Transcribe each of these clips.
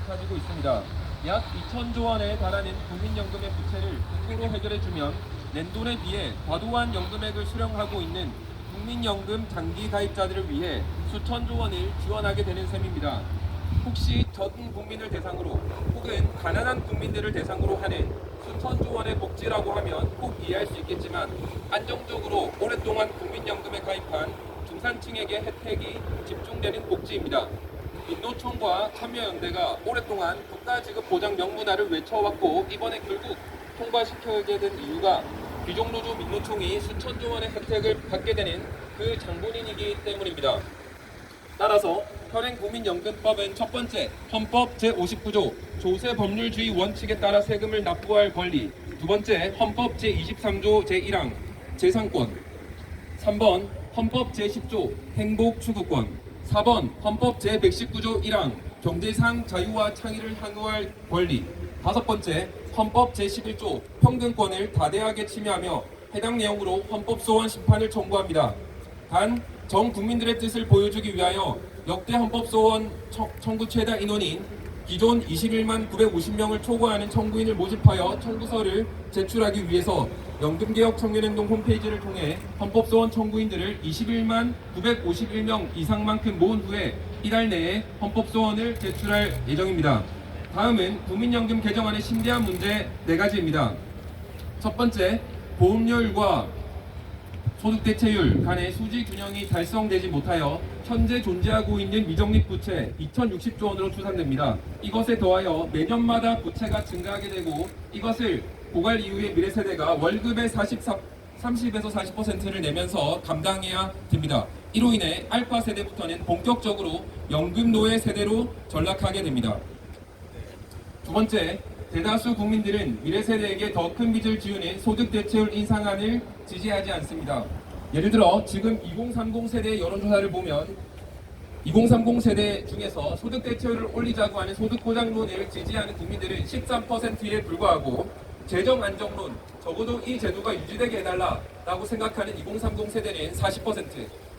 높아지고 있습니다. 약 2천조 원에 달하는 국민연금의 부채를 국고로 해결해주면 낸돈에 비해 과도한 연금액을 수령하고 있는 국민연금 장기 가입자들을 위해 수천조 원을 지원하게 되는 셈입니다. 혹시 전 국민을 대상으로 혹은 가난한 국민들을 대상으로 하는 수천조 원의 복지라고 하면 꼭 이해할 수 있겠지만 안정적으로 오랫동안 국민연금에 가입한 중산층에게 혜택이 집중되는 복지입니다. 민노총과 참여연대가 오랫동안 국가지급보장 명문화를 외쳐왔고 이번에 결국 통과시켜야 된 이유가 귀족노조 민노총이 수천조 원의 혜택을 받게 되는 그 장본인이기 때문입니다. 따라서 현행국민연금법은 첫 번째, 헌법 제59조 조세법률주의 원칙에 따라 세금을 납부할 권리, 두 번째, 헌법 제23조 제1항 재산권, 3번, 헌법 제10조 행복추구권, 4번, 헌법 제119조 1항 경제상 자유와 창의를 향유할 권리, 다섯 번째, 헌법 제11조 평등권을 다대하게 침해하며 해당 내용으로 헌법소원 심판을 청구합니다. 단, 전 국민들의 뜻을 보여주기 위하여 역대 헌법소원 청구 최다 인원인 기존 21만 950명을 초과하는 청구인을 모집하여 청구서를 제출하기 위해서 연금개혁 청년행동 홈페이지를 통해 헌법소원 청구인들을 21만 951명 이상만큼 모은 후에 이달 내에 헌법소원을 제출할 예정입니다. 다음은 국민연금 개정안의 심대한 문제 4가지입니다. 첫 번째, 보험료율과 소득대체율 간의 수지 균형이 달성되지 못하여 현재 존재하고 있는 미적립 부채 2060조 원으로 추산됩니다. 이것에 더하여 매년마다 부채가 증가하게 되고 이것을 고갈 이후의 미래 세대가 월급의 30에서 40%를 내면서 감당해야 됩니다. 이로 인해 알파 세대부터는 본격적으로 연금 노예 세대로 전락하게 됩니다. 두 번째, 대다수 국민들은 미래 세대에게 더 큰 빚을 지우는 소득 대체율 인상안을 지지하지 않습니다. 예를 들어 지금 2030 세대의 여론조사를 보면 2030 세대 중에서 소득 대체율을 올리자고 하는 소득 보장론을 지지하는 국민들은 13%에 불과하고 재정 안정론, 적어도 이 제도가 유지되게 해달라라고 생각하는 2030 세대는 40%,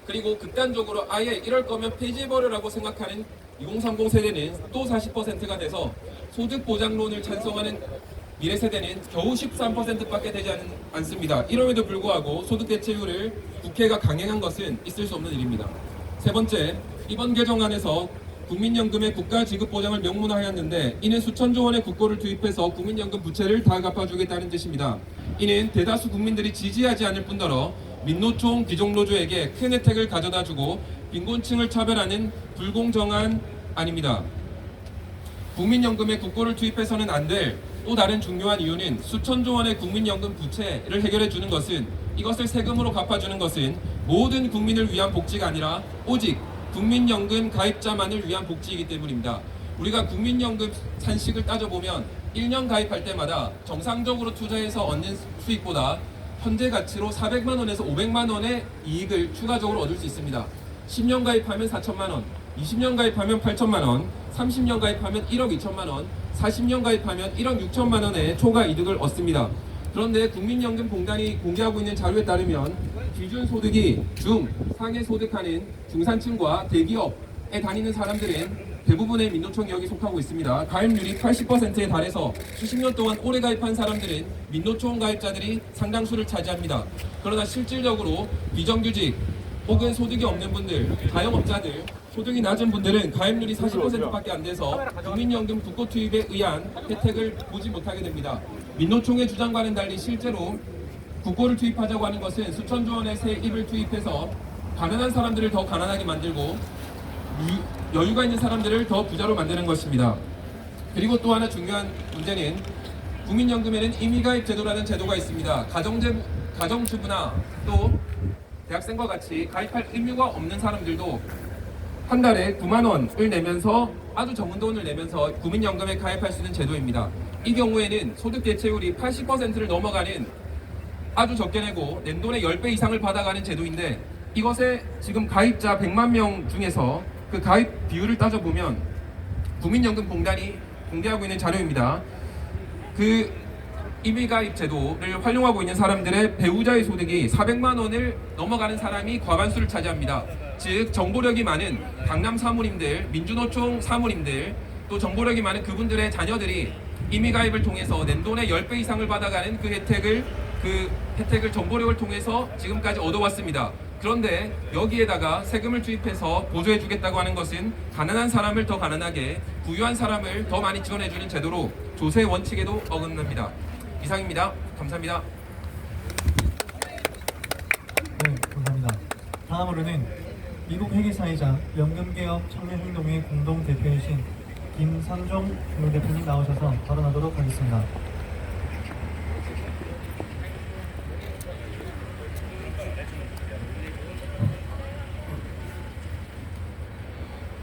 그리고 극단적으로 아예 이럴 거면 폐지해버려라고 생각하는 2030 세대는 또 40%가 돼서 소득 보장론을 찬성하는 미래 세대는 겨우 13%밖에 되지 않습니다. 이럼에도 불구하고 소득 대체율을 국회가 강행한 것은 있을 수 없는 일입니다. 세 번째, 이번 개정안에서 국민연금의 국가 지급 보장을 명문화하였는데 이는 수천조 원의 국고를 투입해서 국민연금 부채를 다 갚아주겠다는 뜻입니다. 이는 대다수 국민들이 지지하지 않을 뿐더러 민노총 귀족노조에게 큰 혜택을 가져다주고 빈곤층을 차별하는 불공정한 안입니다. 국민연금에 국고를 투입해서는 안 될 또 다른 중요한 이유는 수천조 원의 국민연금 부채를 해결해 주는 것은 이것을 세금으로 갚아주는 것은 모든 국민을 위한 복지가 아니라 오직 국민연금 가입자만을 위한 복지이기 때문입니다. 우리가 국민연금 산식을 따져보면 1년 가입할 때마다 정상적으로 투자해서 얻는 수익보다 현재 가치로 400만 원에서 500만 원의 이익을 추가적으로 얻을 수 있습니다. 10년 가입하면 4천만 원, 20년 가입하면 8천만 원, 30년 가입하면 1억 2천만 원, 40년 가입하면 1억 6천만 원의 초과 이득을 얻습니다. 그런데 국민연금공단이 공개하고 있는 자료에 따르면 기준 소득이 상해 소득하는 중산층과 대기업에 다니는 사람들은 대부분의 민노총 여기 속하고 있습니다. 가입률이 80%에 달해서 수십 년 동안 오래 가입한 사람들은 민노총 가입자들이 상당수를 차지합니다. 그러나 실질적으로 비정규직 혹은 소득이 없는 분들, 자영업자들, 소득이 낮은 분들은 가입률이 40%밖에 안 돼서 국민연금 국고 투입에 의한 혜택을 보지 못하게 됩니다. 민노총의 주장과는 달리 실제로 국고를 투입하자고 하는 것은 수천조 원의 세입을 투입해서 가난한 사람들을 더 가난하게 만들고 여유가 있는 사람들을 더 부자로 만드는 것입니다. 그리고 또 하나 중요한 문제는 국민연금에는 임의가입 제도라는 제도가 있습니다. 가정주부나 또 대학생과 같이 가입할 의무가 없는 사람들도 한 달에 9만 원을 내면서 아주 적은 돈을 내면서 국민연금에 가입할 수 있는 제도입니다. 이 경우에는 소득 대체율이 80%를 넘어가는 아주 적게 내고 낸돈의 10배 이상을 받아가는 제도인데 이것에 지금 가입자 100만 명 중에서 그 가입 비율을 따져보면 국민연금공단이 공개하고 있는 자료입니다. 그 임의가입 제도를 활용하고 있는 사람들의 배우자의 소득이 400만 원을 넘어가는 사람이 과반수를 차지합니다. 즉 정보력이 많은 강남 사무님들, 민주노총 사무님들, 또 정보력이 많은 그분들의 자녀들이 임의 가입을 통해서 낸돈의 10배 이상을 받아가는 그 혜택을 정보력을 통해서 지금까지 얻어왔습니다. 그런데 여기에다가 세금을 주입해서 보조해 주겠다고 하는 것은 가난한 사람을 더 가난하게, 부유한 사람을 더 많이 지원해 주는 제도로 조세 원칙에도 어긋납니다. 이상입니다. 감사합니다. 네, 감사합니다. 다음으로는 미국 회계사이자 연금개혁 청년행동의 공동대표이신 김상종 대표님 나오셔서 발언하도록 하겠습니다.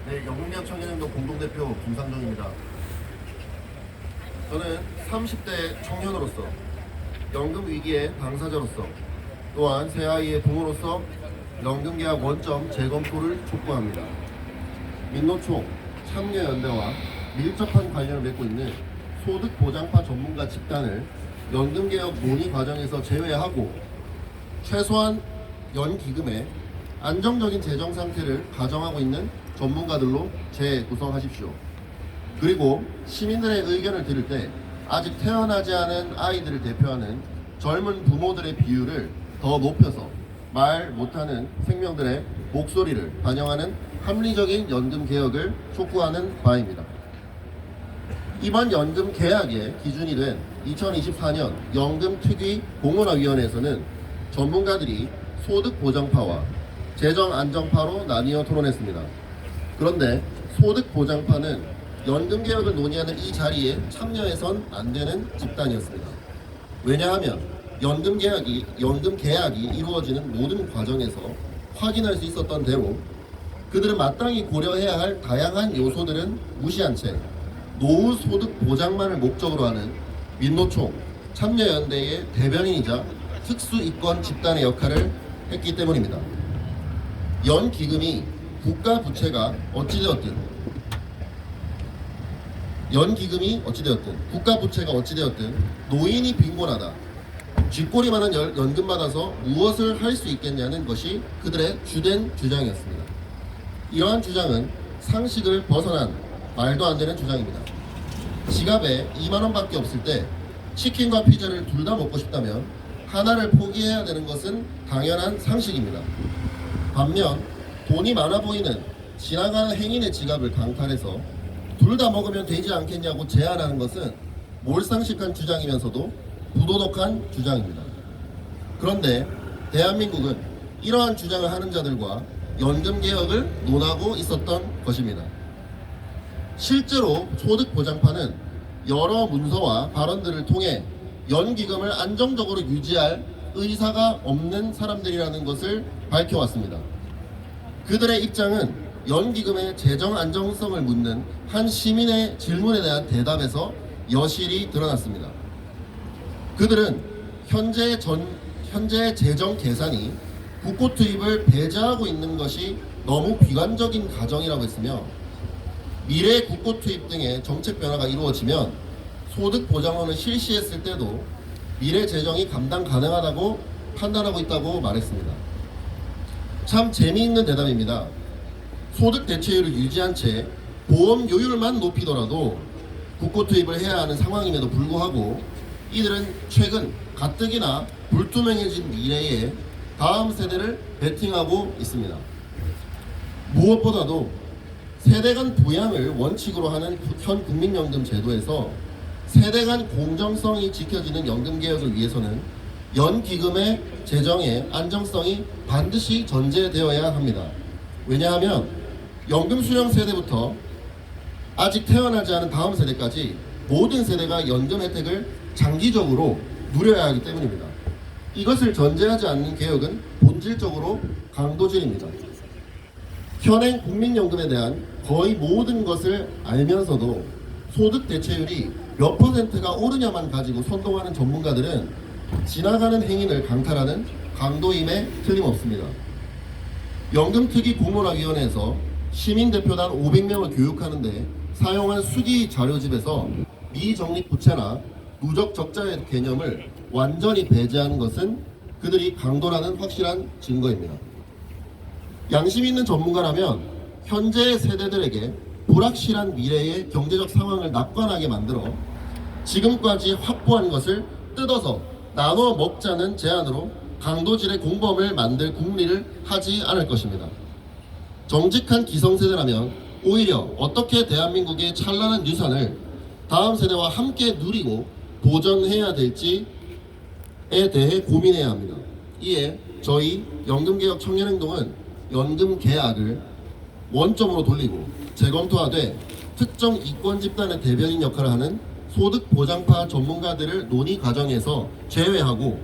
네, 연금개혁 청년행동 공동대표 김상정입니다. 저는 30대 청년으로서, 연금 위기의 당사자로서, 또한 새아이의 부모로서 연금개혁 원점 재검토를 촉구합니다. 민노총, 참여연대와 밀접한 관련을 맺고 있는 소득보장파 전문가 집단을 연금개혁 논의 과정에서 제외하고 최소한 연기금의 안정적인 재정 상태를 가정하고 있는 전문가들로 재구성하십시오. 그리고 시민들의 의견을 들을 때 아직 태어나지 않은 아이들을 대표하는 젊은 부모들의 비율을 더 높여서 말 못하는 생명들의 목소리를 반영하는 합리적인 연금 개혁을 촉구하는 바입니다. 이번 연금 개혁의 기준이 된 2024년 연금특위 공론화위원회에서는 전문가들이 소득보장파와 재정안정파로 나뉘어 토론했습니다. 그런데 소득보장파는 연금개혁을 논의하는 이 자리에 참여해선 안 되는 집단이었습니다. 왜냐하면 연금개혁이 이루어지는 모든 과정에서 확인할 수 있었던 대로 그들은 마땅히 고려해야 할 다양한 요소들은 무시한 채 노후 소득 보장만을 목적으로 하는 민노총, 참여연대의 대변인이자 특수이권 집단의 역할을 했기 때문입니다. 연기금이 국가 부채가 어찌되었든 국가 부채가 어찌되었든 노인이 빈곤하다, 쥐꼬리만한 연금 받아서 무엇을 할 수 있겠냐는 것이 그들의 주된 주장이었습니다. 이러한 주장은 상식을 벗어난 말도 안 되는 주장입니다. 지갑에 2만 원밖에 없을 때 치킨과 피자를 둘 다 먹고 싶다면 하나를 포기해야 되는 것은 당연한 상식입니다. 반면 돈이 많아 보이는 지나가는 행인의 지갑을 강탈해서 둘 다 먹으면 되지 않겠냐고 제안하는 것은 몰상식한 주장이면서도 부도덕한 주장입니다. 그런데 대한민국은 이러한 주장을 하는 자들과 연금개혁을 논하고 있었던 것입니다. 실제로 소득보장파는 여러 문서와 발언들을 통해 연기금을 안정적으로 유지할 의사가 없는 사람들이라는 것을 밝혀왔습니다. 그들의 입장은 연기금의 재정 안정성을 묻는 한 시민의 질문에 대한 대답에서 여실히 드러났습니다. 그들은 현재 재정 계산이 국고 투입을 배제하고 있는 것이 너무 비관적인 가정이라고 했으며, 미래 국고 투입 등의 정책 변화가 이루어지면 소득 보장론을 실시했을 때도 미래 재정이 감당 가능하다고 판단하고 있다고 말했습니다. 참 재미있는 대답입니다. 소득 대체율을 유지한 채 보험료율만 높이더라도 국고 투입을 해야 하는 상황임에도 불구하고 이들은 최근 가뜩이나 불투명해진 미래에 다음 세대를 베팅하고 있습니다. 무엇보다도 세대 간 부양을 원칙으로 하는 현 국민연금 제도에서 세대 간 공정성이 지켜지는 연금개혁을 위해서는 연기금의 재정의 안정성이 반드시 전제되어야 합니다. 왜냐하면 연금 수령 세대부터 아직 태어나지 않은 다음 세대까지 모든 세대가 연금 혜택을 장기적으로 누려야 하기 때문입니다. 이것을 전제하지 않는 개혁은 본질적으로 강도질입니다. 현행 국민연금에 대한 거의 모든 것을 알면서도 소득 대체율이 몇 %가 오르냐만 가지고 선동하는 전문가들은 지나가는 행인을 강탈하는 강도임에 틀림없습니다. 연금특위 공론화위원회에서 시민대표단 500명을 교육하는데 사용한 수기 자료집에서 미적립 부채나 누적 적자의 개념을 완전히 배제하는 것은 그들이 강도라는 확실한 증거입니다. 양심 있는 전문가라면 현재 세대들에게 불확실한 미래의 경제적 상황을 낙관하게 만들어 지금까지 확보한 것을 뜯어서 나눠 먹자는 제안으로 강도질의 공범을 만들 궁리를 하지 않을 것입니다. 정직한 기성세대라면 오히려 어떻게 대한민국의 찬란한 유산을 다음 세대와 함께 누리고 보존해야 될지에 대해 고민해야 합니다. 이에 저희 연금개혁 청년행동은 연금 계약을 원점으로 돌리고 재검토하되 특정 이권 집단의 대변인 역할을 하는 소득보장파 전문가들을 논의 과정에서 제외하고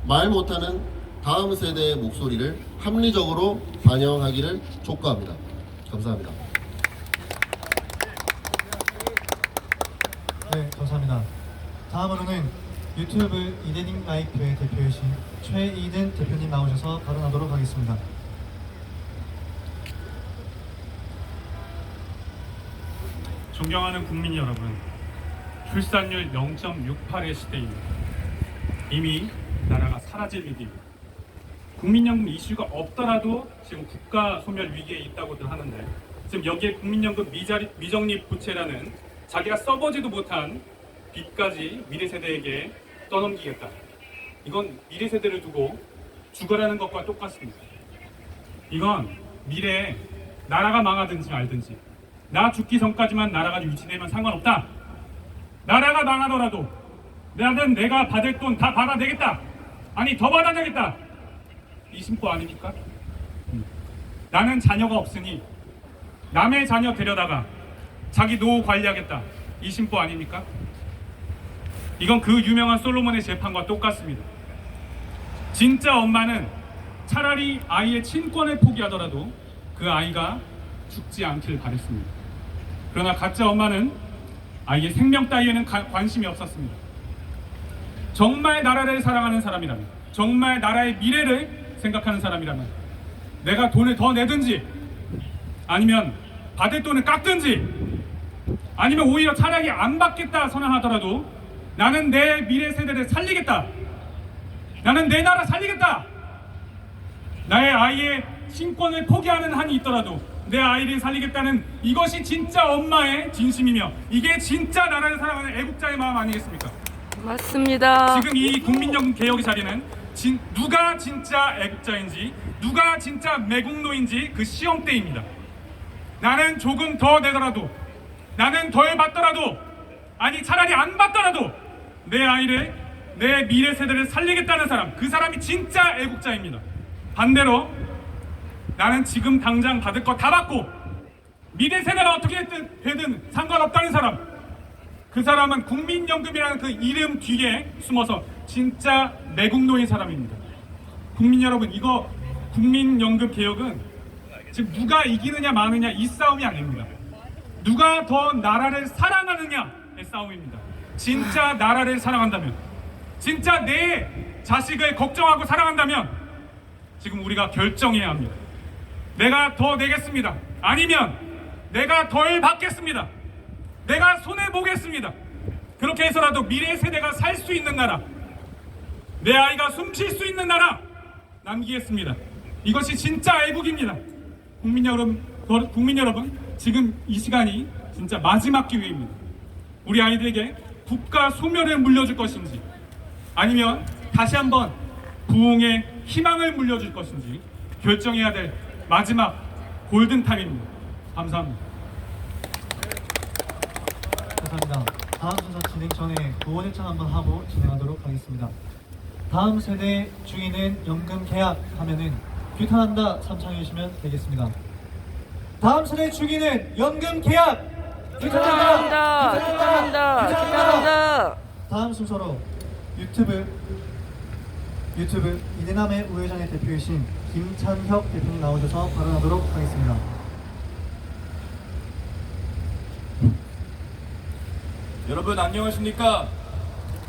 말 못하는 다음 세대의 목소리를 합리적으로 반영하기를 촉구합니다. 감사합니다. 네, 감사합니다. 다음으로는 유튜브 이데닝 라이프의 대표이신 최이든 대표님 나오셔서 발언하도록 하겠습니다. 존경하는 국민 여러분, 출산율 0.68의 시대입니다. 이미 나라가 사라질 위기입니다. 국민연금 이슈가 없더라도 지금 국가 소멸 위기에 있다고들 하는데, 지금 여기에 국민연금 미적립 부채라는 자기가 써보지도 못한 빚까지 미래 세대에게 떠넘기겠다. 이건 미래 세대를 두고 죽어라는 것과 똑같습니다. 이건 미래에 나라가 망하든지 말든지 나 죽기 전까지만 나라가 유지되면 상관없다. 나라가 망하더라도 나는 내가 받을 돈 다 받아내겠다. 아니 더 받아내겠다. 이 심보 아닙니까? 나는 자녀가 없으니 남의 자녀 데려다가 자기 노후 관리하겠다. 이 심보 아닙니까? 이건 그 유명한 솔로몬의 재판과 똑같습니다. 진짜 엄마는 차라리 아이의 친권을 포기하더라도 그 아이가 죽지 않길 바랬습니다. 그러나 가짜 엄마는 아이의 생명 따위에는 관심이 없었습니다. 정말 나라를 사랑하는 사람이라면, 정말 나라의 미래를 생각하는 사람이라면 내가 돈을 더 내든지 아니면 받을 돈을 깎든지 아니면 오히려 차라리 안 받겠다 선언하더라도 나는 내 미래 세대를 살리겠다. 나는 내 나라 살리겠다. 나의 아이의 신권을 포기하는 한이 있더라도 내 아이를 살리겠다는 이것이 진짜 엄마의 진심이며 이게 진짜 나라를 사랑하는 애국자의 마음 아니겠습니까? 맞습니다. 지금 이 국민연금 개혁의 자리는 누가 진짜 애국자인지 누가 진짜 매국노인지 그 시험대입니다. 나는 조금 더 내더라도 나는 덜 받더라도 아니 차라리 안 받더라도 내 아이를 내 미래 세대를 살리겠다는 사람, 그 사람이 진짜 애국자입니다. 반대로 나는 지금 당장 받을 거 다 받고 미래 세대가 어떻게 되든 상관없다는 사람, 그 사람은 국민연금이라는 그 이름 뒤에 숨어서 진짜 매국노인 사람입니다. 국민 여러분, 이거 국민연금 개혁은 지금 누가 이기느냐 마느냐 이 싸움이 아닙니다. 누가 더 나라를 사랑하느냐의 싸움입니다. 진짜 나라를 사랑한다면, 진짜 내 자식을 걱정하고 사랑한다면 지금 우리가 결정해야 합니다. 내가 더 내겠습니다. 아니면 내가 덜 받겠습니다. 내가 손해보겠습니다. 그렇게 해서라도 미래 세대가 살 수 있는 나라, 내 아이가 숨 쉴 수 있는 나라 남기겠습니다. 이것이 진짜 애국입니다. 국민 여러분, 지금 이 시간이 진짜 마지막 기회입니다. 우리 아이들에게 국가 소멸을 물려줄 것인지 아니면 다시 한번 부흥의 희망을 물려줄 것인지 결정해야 될 마지막 골든타임입니다. 감사합니다. 감사합니다. 다음 순서 진행 전에 구원 요청 한번 하고 진행하도록 하겠습니다. 다음 세대 중에는 연금 계약 하면은 규탄한다 삼창해 주시면 되겠습니다. 다음 세대 중에는 연금 계약 규탄한다. 규탄한다. 다음 순서로 유튜브 이대남의 우회장의 대표이신 김찬혁 대표님 나오셔서 발언하도록 하겠습니다. 여러분 안녕하십니까?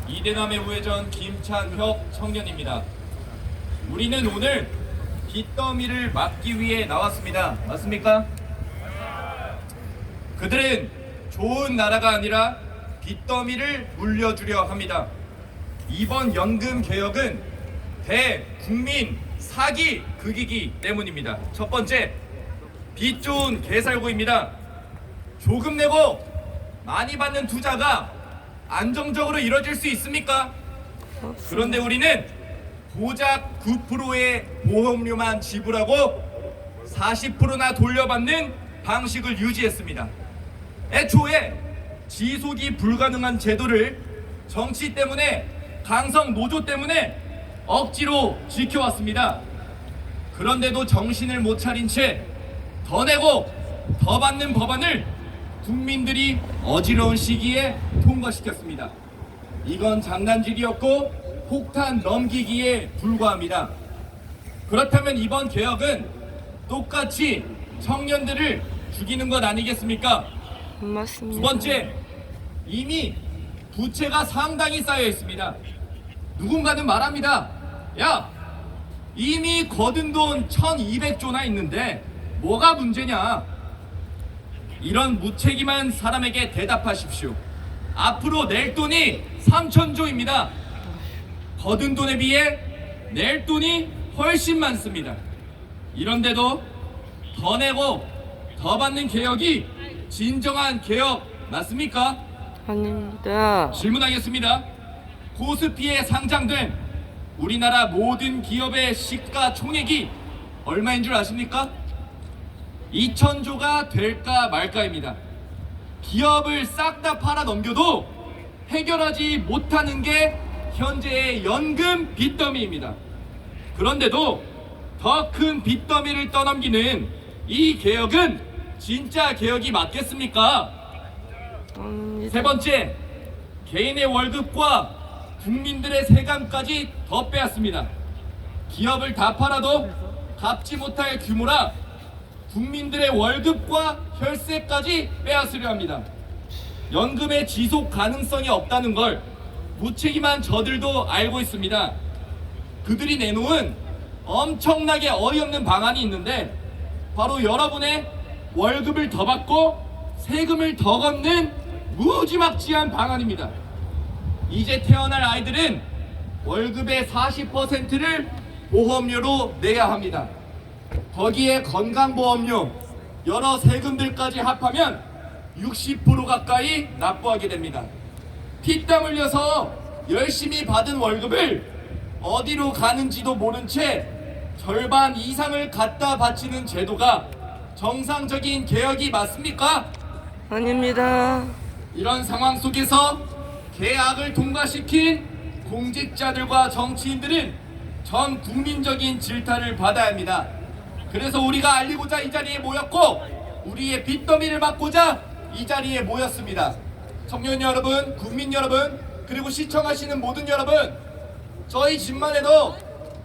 이대남의 우회전 김찬혁 청년입니다. 우리는 오늘 빚더미를 막기 위해 나왔습니다. 맞습니까? 그들은 좋은 나라가 아니라 빚더미를 물려주려 합니다. 이번 연금 개혁은 대국민 사기 극이기 때문입니다. 첫 번째, 빚 좋은 개살구입니다. 조금 내고 많이 받는 투자가 안정적으로 이뤄질 수 있습니까? 그런데 우리는 고작 9%의 보험료만 지불하고 40%나 돌려받는 방식을 유지했습니다. 애초에 지속이 불가능한 제도를 정치 때문에, 강성 노조 때문에 억지로 지켜왔습니다. 그런데도 정신을 못 차린 채 더 내고 더 받는 법안을 국민들이 어지러운 시기에 통과시켰습니다. 이건 장난질이었고 폭탄 넘기기에 불과합니다. 그렇다면 이번 개혁은 똑같이 청년들을 죽이는 것 아니겠습니까? 맞습니다. 두 번째, 이미 부채가 상당히 쌓여 있습니다. 누군가는 말합니다. 야, 이미 거둔 돈 1200조나 있는데 뭐가 문제냐? 이런 무책임한 사람에게 대답하십시오. 앞으로 낼 돈이 3000조입니다. 거둔 돈에 비해 낼 돈이 훨씬 많습니다. 이런데도 더 내고 더 받는 개혁이 진정한 개혁 맞습니까? 아닙니다. 질문하겠습니다. 코스피에 상장된 우리나라 모든 기업의 시가총액이 얼마인 줄 아십니까? 2000조가 될까 말까입니다. 기업을 싹 다 팔아 넘겨도 해결하지 못하는 게 현재의 연금 빚더미입니다. 그런데도 더 큰 빚더미를 떠넘기는 이 개혁은 진짜 개혁이 맞겠습니까? 아닙니다. 세 번째, 개인의 월급과 국민들의 세금까지 더 빼앗습니다. 기업을 다 팔아도 갚지 못할 규모라 국민들의 월급과 혈세까지 빼앗으려 합니다. 연금의 지속 가능성이 없다는 걸 무책임한 저들도 알고 있습니다. 그들이 내놓은 엄청나게 어이없는 방안이 있는데 바로 여러분의 월급을 더 받고 세금을 더 걷는 무지막지한 방안입니다. 이제 태어날 아이들은 월급의 40%를 보험료로 내야 합니다. 거기에 건강보험료, 여러 세금들까지 합하면 60% 가까이 납부하게 됩니다. 피땀 흘려서 열심히 받은 월급을 어디로 가는지도 모른 채 절반 이상을 갖다 바치는 제도가 정상적인 개혁이 맞습니까? 아닙니다. 이런 상황 속에서 개혁을 통과시킨 공직자들과 정치인들은 전 국민적인 질타를 받아야 합니다. 그래서 우리가 알리고자 이 자리에 모였고 우리의 빚더미를 막고자 이 자리에 모였습니다. 청년 여러분, 국민 여러분, 그리고 시청하시는 모든 여러분, 저희 집만 해도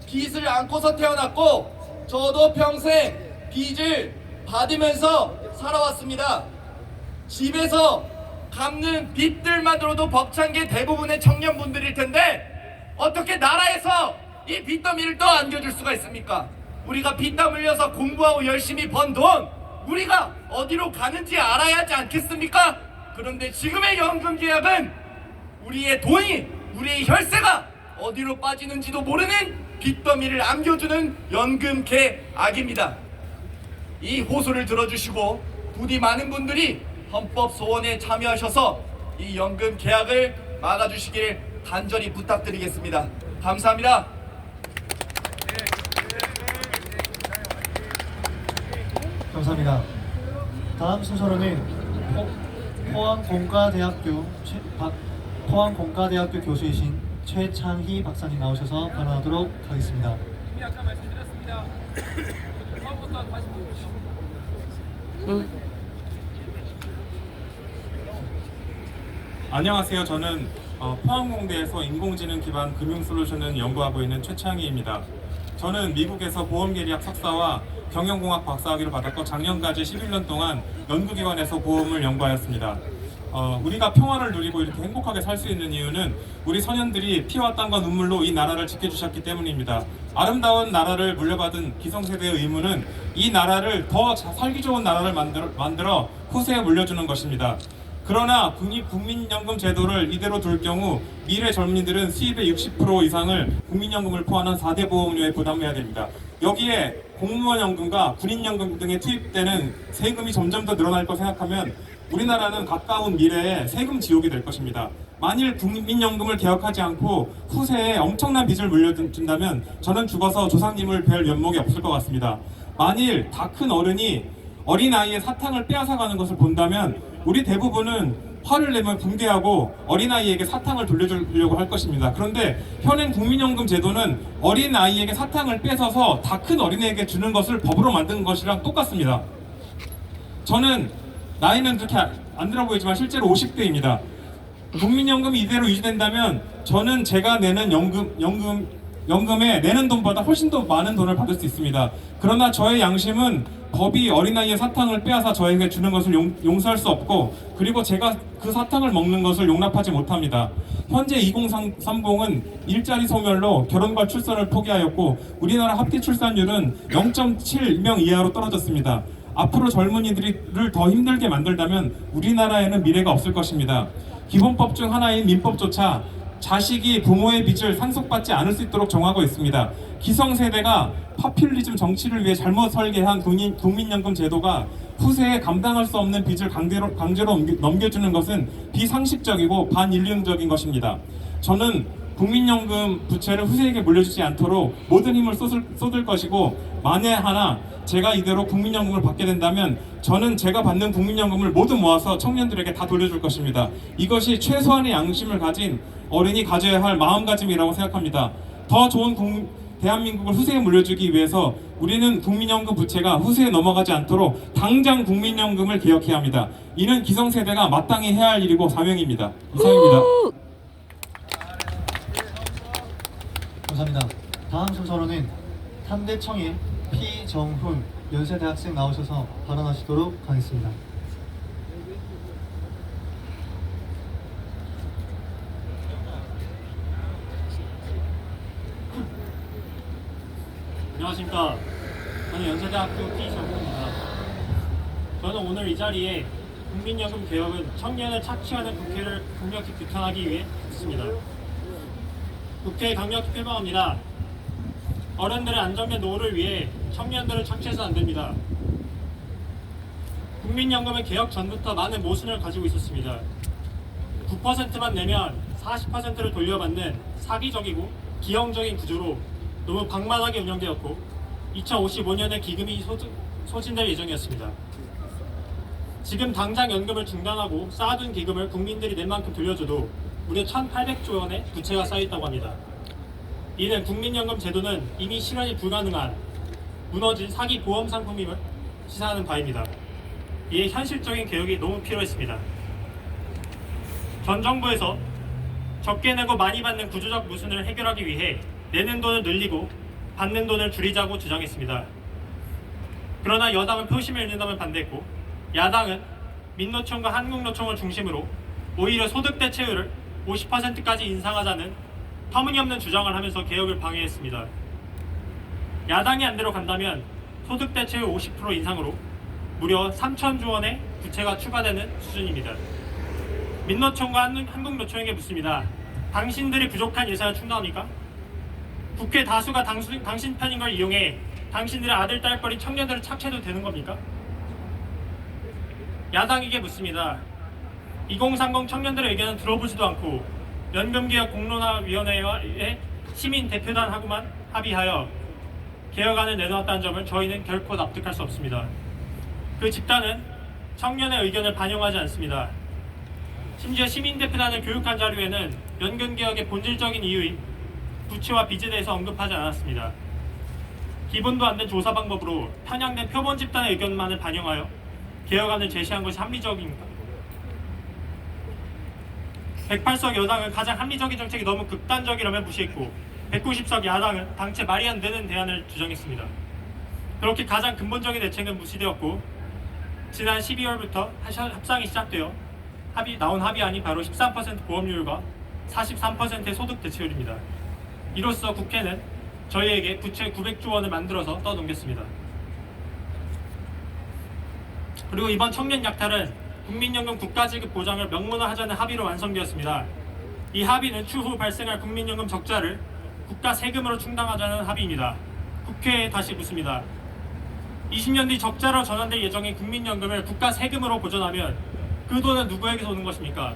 빚을 안고서 태어났고 저도 평생 빚을 받으면서 살아왔습니다. 집에서 갚는 빚들만으로도 벅찬 게 대부분의 청년분들일 텐데 어떻게 나라에서 이 빚더미를 또 안겨줄 수가 있습니까? 우리가 피땀 흘려서 공부하고 열심히 번 돈 우리가 어디로 가는지 알아야 하지 않겠습니까? 그런데 지금의 연금 계약은 우리의 돈이, 우리의 혈세가 어디로 빠지는지도 모르는 빚더미를 안겨주는 연금 계약입니다. 이 호소를 들어주시고 부디 많은 분들이 헌법 소원에 참여하셔서 이 연금 계약을 막아주시길 간절히 부탁드리겠습니다. 감사합니다. 감사합니다. 다음 순서로는 포항공과대학교 교수이신 최창희 박사님 나오셔서 발언하도록 하겠습니다. 이미 아까 말씀드렸습니다. 처음부터 다시 보십시오. 안녕하세요. 저는 포항공대에서 인공지능 기반 금융 솔루션을 연구하고 있는 최창희입니다. 저는 미국에서 보험계리학 석사와 경영공학 박사학위를 받았고 작년까지 11년 동안 연구기관에서 보험을 연구하였습니다. 우리가 평화를 누리고 이렇게 행복하게 살 수 있는 이유는 우리 선현들이 피와 땀과 눈물로 이 나라를 지켜주셨기 때문입니다. 아름다운 나라를 물려받은 기성세대의 의무는 이 나라를 더 살기 좋은 나라를 만들어 후세에 물려주는 것입니다. 그러나 국민연금 제도를 이대로 둘 경우 미래 젊은이들은 수입의 60% 이상을 국민연금을 포함한 4대 보험료에 부담해야 됩니다. 여기에 공무원 연금과 군인연금 등에 투입되는 세금이 점점 더 늘어날 거 생각하면 우리나라는 가까운 미래에 세금 지옥이 될 것입니다. 만일 국민연금을 개혁하지 않고 후세에 엄청난 빚을 물려준다면 저는 죽어서 조상님을 뵐 면목이 없을 것 같습니다. 만일 다 큰 어른이 어린아이의 사탕을 빼앗아가는 것을 본다면 우리 대부분은 화를 내면 붕괴하고 어린아이에게 사탕을 돌려주려고 할 것입니다. 그런데 현행 국민연금 제도는 어린아이에게 사탕을 뺏어서 다 큰 어린애에게 주는 것을 법으로 만든 것이랑 똑같습니다. 저는 나이는 그렇게 안 들어 보이지만 실제로 50대입니다. 국민연금이 이대로 유지된다면 저는 제가 내는 연금에 내는 돈보다 훨씬 더 많은 돈을 받을 수 있습니다. 그러나 저의 양심은 법이 어린아이의 사탕을 빼앗아 저에게 주는 것을 용서할 수 없고, 그리고 제가 그 사탕을 먹는 것을 용납하지 못합니다. 현재 2030은 일자리 소멸로 결혼과 출산을 포기하였고 우리나라 합계 출산율은 0.7명 이하로 떨어졌습니다. 앞으로 젊은이들을 더 힘들게 만들다면 우리나라에는 미래가 없을 것입니다. 기본법 중 하나인 민법조차 자식이 부모의 빚을 상속받지 않을 수 있도록 정하고 있습니다. 기성세대가 파퓰리즘 정치를 위해 잘못 설계한 국민연금 제도가 후세에 감당할 수 없는 빚을 강제로 넘겨주는 것은 비상식적이고 반인륜적인 것입니다. 저는 국민연금 부채를 후세에게 물려주지 않도록 모든 힘을 쏟을 것이고, 만에 하나 제가 이대로 국민연금을 받게 된다면 저는 제가 받는 국민연금을 모두 모아서 청년들에게 다 돌려줄 것입니다. 이것이 최소한의 양심을 가진 어른이 가져야 할 마음가짐이라고 생각합니다. 더 좋은 대한민국을 후세에 물려주기 위해서 우리는 국민연금 부채가 후세에 넘어가지 않도록 당장 국민연금을 개혁해야 합니다. 이는 기성세대가 마땅히 해야 할 일이고 사명입니다. 이상입니다. 감사합니다. 다음 순서로는 탄대청의 피정훈 연세대 학생 나오셔서 발언하시도록 하겠습니다. 안녕하십니까. 저는 연세대학교 피정훈입니다. 저는 오늘 이 자리에 국민연금 개혁은 청년을 착취하는 국회를 강력히 규탄하기 위해 있습니다. 국회에 강력히 표명합니다. 어른들의 안정된 노후를 위해 청년들을 착취해서는 안 됩니다. 국민연금은 개혁 전부터 많은 모순을 가지고 있었습니다. 9%만 내면 40%를 돌려받는 사기적이고 기형적인 구조로 너무 방만하게 운영되었고 2055년에 기금이 소진될 예정이었습니다. 지금 당장 연금을 중단하고 쌓아둔 기금을 국민들이 낸 만큼 돌려줘도 무려 1,800조 원의 부채가 쌓여있다고 합니다. 이는 국민연금 제도는 이미 실현이 불가능한 무너진 사기 보험 상품임을 시사하는 바입니다. 이에 현실적인 개혁이 너무 필요했습니다. 전 정부에서 적게 내고 많이 받는 구조적 모순을 해결하기 위해 내는 돈을 늘리고 받는 돈을 줄이자고 주장했습니다. 그러나 여당은 표심을 잃는다면 반대했고, 야당은 민노총과 한국노총을 중심으로 오히려 소득 대체율을 50%까지 인상하자는 터무니없는 주장을 하면서 개혁을 방해했습니다. 야당이 안대로 간다면 소득 대체율 50% 인상으로 무려 3,000조 원의 부채가 추가되는 수준입니다. 민노총과 한국노총에게 묻습니다. 당신들이 부족한 예산을 충당합니까? 국회 다수가 당신 편인 걸 이용해 당신들의 아들, 딸뻘인 청년들을 착취해도 되는 겁니까? 야당에게 묻습니다. 2030 청년들의 의견은 들어보지도 않고 연금개혁 공론화위원회의 시민 대표단하고만 합의하여 개혁안을 내놓았다는 점을 저희는 결코 납득할 수 없습니다. 그 집단은 청년의 의견을 반영하지 않습니다. 심지어 시민대표단을 교육한 자료에는 연금개혁의 본질적인 이유인 부채와 빚에 대해서 언급하지 않았습니다. 기본도 안 된 조사 방법으로 편향된 표본 집단의 의견만을 반영하여 개혁안을 제시한 것이 합리적입니까? 108석 여당은 가장 합리적인 정책이 너무 극단적이라며 무시했고 190석 야당은 당최 말이 안 되는 대안을 주장했습니다. 그렇게 가장 근본적인 대책은 무시되었고 지난 12월부터 협상이 시작되어 나온 합의안이 바로 13% 보험료율과 43%의 소득 대체율입니다. 이로써 국회는 저희에게 부채 900조 원을 만들어서 떠넘겼습니다. 그리고 이번 청년 약탈은 국민연금 국가지급 보장을 명문화하자는 합의로 완성되었습니다. 이 합의는 추후 발생할 국민연금 적자를 국가 세금으로 충당하자는 합의입니다. 국회에 다시 묻습니다. 20년 뒤 적자로 전환될 예정인 국민연금을 국가 세금으로 보전하면 그 돈은 누구에게서 오는 것입니까?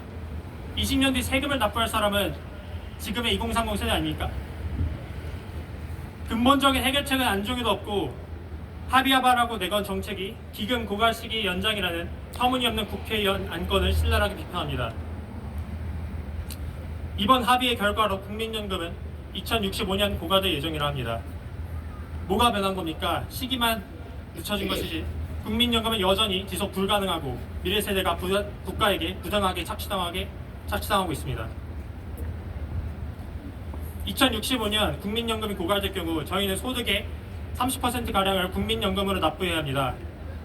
20년 뒤 세금을 납부할 사람은 지금의 2030 세대 아닙니까? 근본적인 해결책은 안중에도 없고 합의하바라고 내건 정책이 기금 고갈 시기 연장이라는 터무니없는 국회의원 안건을 신랄하게 비판합니다. 이번 합의의 결과로 국민연금은 2065년 고갈될 예정이라 합니다. 뭐가 변한 겁니까? 시기만 늦춰진 것이지 국민연금은 여전히 지속 불가능하고 미래 세대가 국가에게 부당하게 착취당하고 있습니다. 2065년 국민연금이 고갈될 경우 저희는 소득의 30%가량을 국민연금으로 납부해야 합니다.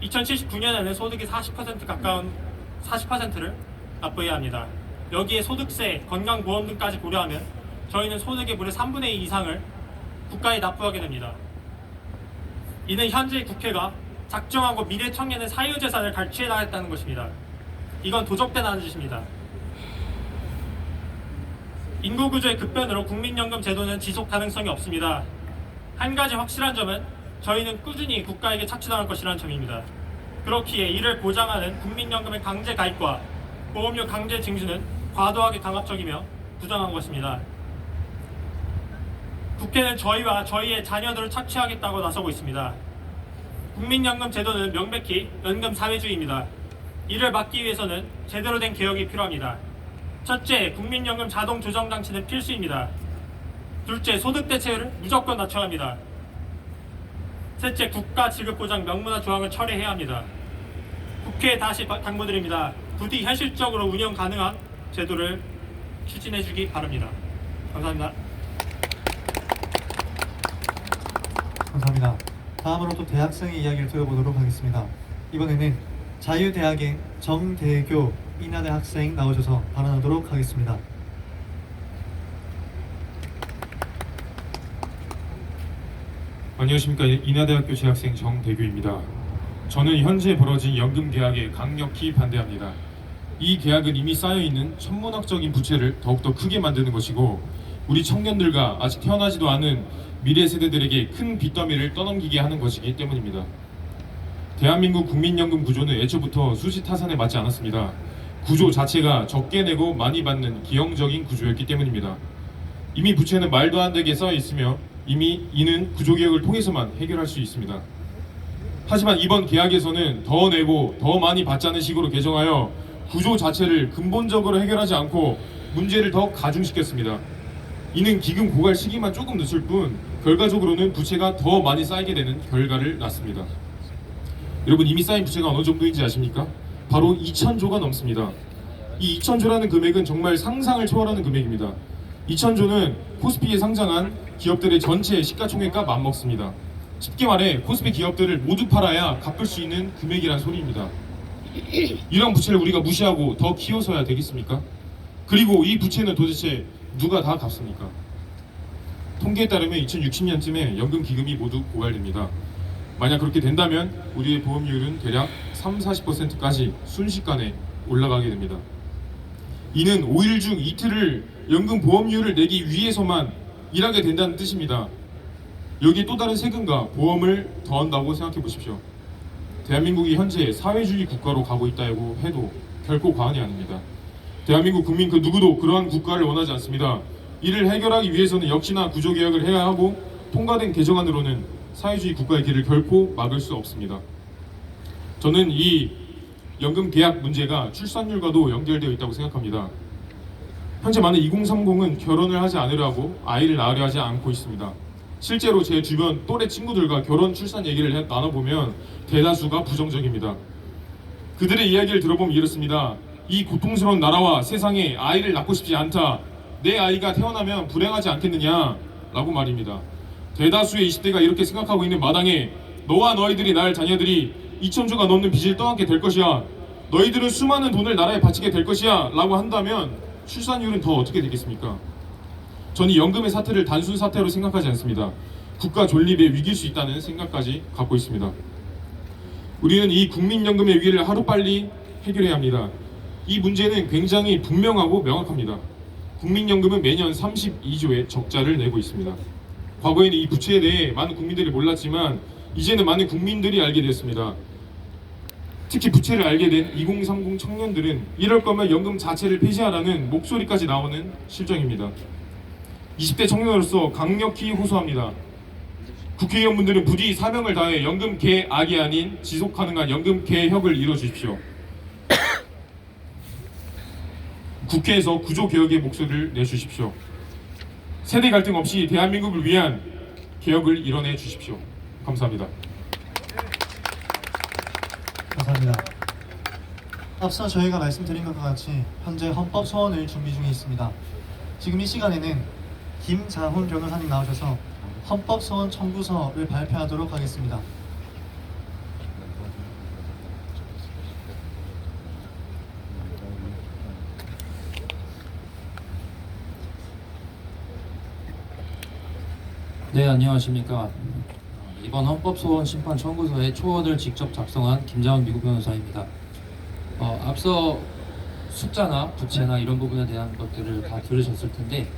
2079년에는 소득의 40% 가까운 40%를 납부해야 합니다. 여기에 소득세, 건강보험 등까지 고려하면 저희는 소득의 무려 3분의 2 이상을 국가에 납부하게 됩니다. 이는 현재 국회가 작정하고 미래 청년의 사유재산을 갈취해 나갔다는 것입니다. 이건 도적대라는 짓입니다. 인구구조의 급변으로 국민연금 제도는 지속 가능성이 없습니다. 한 가지 확실한 점은 저희는 꾸준히 국가에게 착취당할 것이라는 점입니다. 그렇기에 이를 보장하는 국민연금의 강제 가입과 보험료 강제 징수는 과도하게 강압적이며 부당한 것입니다. 국회는 저희와 저희의 자녀들을 착취하겠다고 나서고 있습니다. 국민연금 제도는 명백히 연금 사회주의입니다. 이를 막기 위해서는 제대로 된 개혁이 필요합니다. 첫째, 국민연금 자동 조정 장치는 필수입니다. 둘째, 소득 대체율을 무조건 낮춰야 합니다. 셋째, 국가 지급보장 명문화 조항을 철회해야 합니다. 국회에 다시 당부드립니다. 부디 현실적으로 운영 가능한 제도를 추진해 주기 바랍니다. 감사합니다. 감사합니다. 다음으로 또 대학생의 이야기를 들어보도록 하겠습니다. 이번에는 자유대학의 정대교 인하대 학생 나오셔서 발언하도록 하겠습니다. 안녕하십니까. 인하대학교 재학생 정대규입니다. 저는 현재 벌어진 연금 계약에 강력히 반대합니다. 이 계약은 이미 쌓여있는 천문학적인 부채를 더욱더 크게 만드는 것이고 우리 청년들과 아직 태어나지도 않은 미래 세대들에게 큰 빚더미를 떠넘기게 하는 것이기 때문입니다. 대한민국 국민연금 구조는 애초부터 수시타산에 맞지 않았습니다. 구조 자체가 적게 내고 많이 받는 기형적인 구조였기 때문입니다. 이미 부채는 말도 안 되게 쌓여 있으며 이미 이는 구조개혁을 통해서만 해결할 수 있습니다. 하지만 이번 계약에서는 더 내고 더 많이 받자는 식으로 개정하여 구조 자체를 근본적으로 해결하지 않고 문제를 더 가중시켰습니다. 이는 기금 고갈 시기만 조금 늦출 뿐 결과적으로는 부채가 더 많이 쌓이게 되는 결과를 낳습니다. 여러분, 이미 쌓인 부채가 어느 정도인지 아십니까? 바로 2,000조가 넘습니다. 이 2,000조라는 금액은 정말 상상을 초월하는 금액입니다. 2,000조는 코스피에 상장한 기업들의 전체 시가총액과 맞먹습니다. 쉽게 말해 코스피 기업들을 모두 팔아야 갚을 수 있는 금액이란 소리입니다. 이런 부채를 우리가 무시하고 더 키워서야 되겠습니까? 그리고 이 부채는 도대체 누가 다 갚습니까? 통계에 따르면 2060년쯤에 연금 기금이 모두 고갈됩니다. 만약 그렇게 된다면 우리의 보험료율은 대략 30-40%까지 순식간에 올라가게 됩니다. 이는 5일 중 이틀을 연금 보험료를 내기 위해서만 일하게 된다는 뜻입니다. 여기에 또 다른 세금과 보험을 더한다고 생각해 보십시오. 대한민국이 현재 사회주의 국가로 가고 있다고 해도 결코 과언이 아닙니다. 대한민국 국민 그 누구도 그러한 국가를 원하지 않습니다. 이를 해결하기 위해서는 역시나 구조개혁을 해야 하고 통과된 개정안으로는 사회주의 국가의 길을 결코 막을 수 없습니다. 저는 이 연금 계약 문제가 출산율과도 연결되어 있다고 생각합니다. 현재 많은 2030은 결혼을 하지 않으려고 아이를 낳으려 하지 않고 있습니다. 실제로 제 주변 또래 친구들과 결혼 출산 얘기를 나눠보면 대다수가 부정적입니다. 그들의 이야기를 들어보면 이렇습니다. 이 고통스러운 나라와 세상에 아이를 낳고 싶지 않다. 내 아이가 태어나면 불행하지 않겠느냐 라고 말입니다. 대다수의 20대가 이렇게 생각하고 있는 마당에 너와 너희들이 낳을 자녀들이 2,000조가 넘는 빚을 떠안게 될 것이야. 너희들은 수많은 돈을 나라에 바치게 될 것이야 라고 한다면 출산율은 더 어떻게 되겠습니까? 저는 연금의 사태를 단순 사태로 생각하지 않습니다. 국가 존립의 위기일 수 있다는 생각까지 갖고 있습니다. 우리는 이 국민연금의 위기를 하루빨리 해결해야 합니다. 이 문제는 굉장히 분명하고 명확합니다. 국민연금은 매년 32조의 적자를 내고 있습니다. 과거에는 이 부채에 대해 많은 국민들이 몰랐지만 이제는 많은 국민들이 알게 되었습니다. 특히 부채를 알게 된 2030 청년들은 이럴 거면 연금 자체를 폐지하라는 목소리까지 나오는 실정입니다. 20대 청년으로서 강력히 호소합니다. 국회의원분들은 부디 사명을 다해 연금 개악이 아닌 지속 가능한 연금 개혁을 이뤄 주십시오. 국회에서 구조 개혁의 목소리를 내주십시오. 세대 갈등 없이 대한민국을 위한 개혁을 이뤄내 주십시오. 감사합니다. 감사합니다. 앞서 저희가 말씀드린 것과 같이 현재 헌법 소원을 준비 중에 있습니다. 지금 이 시간에는 김자훈 변호사님 나오셔서 헌법 소원 청구서를 발표하도록 하겠습니다. 네, 안녕하십니까. 이번 헌법소원 심판 청구서의 초원을 직접 작성한 김자훈 미국 변호사입니다. 앞서 숫자나 부채나 이런 부분에 대한 것들을 다 들으셨을 텐데